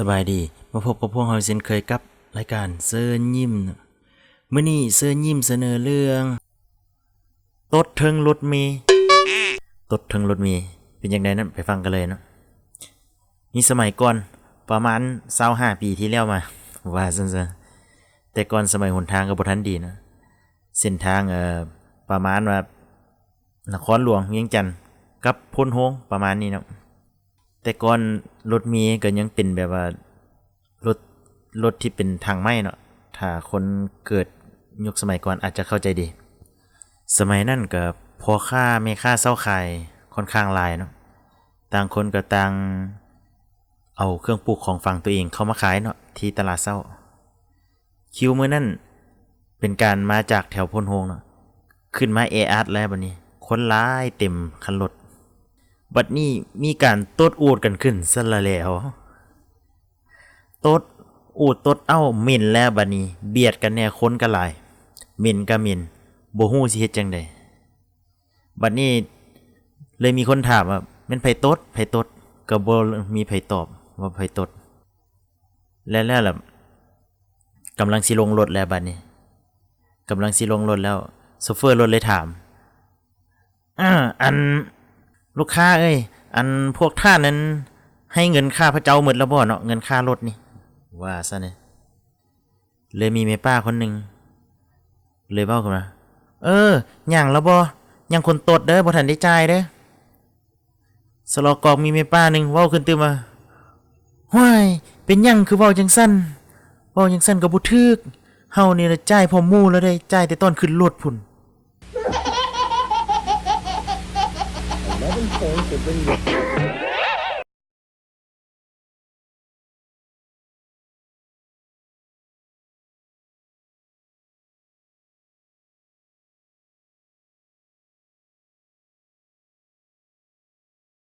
สบายดีมาพบกับพวกเราเช่นเคยกับรายการเซิร์นยิ้มมื้อนี้เซิร์นยิ้มเสนอเรื่องตดเทิงรถเมล์ตดเทิงรถเมล์เป็นอย่างไรนั้นไปฟังกันเลยเนาะนี่สมัยก่อนประมาณ25ปีที่แล้วมาว่าซั่นๆแต่ก่อนสมัยหนทางก็บ่ทันดีนะเส้นทางประมาณว่านครหลวงเวียงจันทน์กับพ้นโฮงประมาณนี้เนาะแต่ก่อนรถเมล์ก็ยังเป็นแบบว่ารถที่เป็นทางไม้เนาะถ้าคนเกิดยุคสมัยก่อนอาจจะเข้าใจดีสมัยนั้นก็พ่อค้าแม่ค้าเซาขายค่อนข้างหลายเนาะต่างคนก็ต่างเอาเครื่องปลูกของฝั่งตัวเองเข้ามาขายเนาะที่ตลาดเซาคิวมื้อนั้นเป็นการมาจากแถวพ้นโฮงเนาะขึ้นมาแออัดแล้วบัดนี้คนหลายเต็มคันรถบัดนี้มีการตดอูดกันขึ้นซะแล้วตดอูดตดเอ้าเหม็นแล้วบัดนี้เบียดกันแน่คนก็หลายเหม็นก็เหม็นบ่ฮู้สิเฮ็ดจังได๋บัดนี้เลยมีคนถามว่าแม่นไผตดก็บ่มีไผตอบว่าไผตดแล้วล่ะกำลังสิลงรถแล้วบัดนี้กำลังสิลงรถแล้วโชเฟอร์รถเลยถามอันลูกค้าเอ้ยอันพวกท่านนั้นให้เงินค่าพระเจ้าหมดแล้วบ่เนาะเงินค่ารถนี่ว่าซะเนี่ยเลยมีแม่ป้าคนหนึ่งเลยเว้าขึ้นมาหยังแล้วบ่ยังคนตดเด้อบ่ทันได้จ่ายเด้อสลอกอกมีแม่ป้านึงเว้าขึ้นตื่นมาห้วยเป็นหยังคือเว้าจังซั่นก็บ่ถูกเฮานี่ล่ะจ่ายพร้อมหมู่แล้วได้จ่ายแต่ตอนขึ้นรถพุ่น11 points have been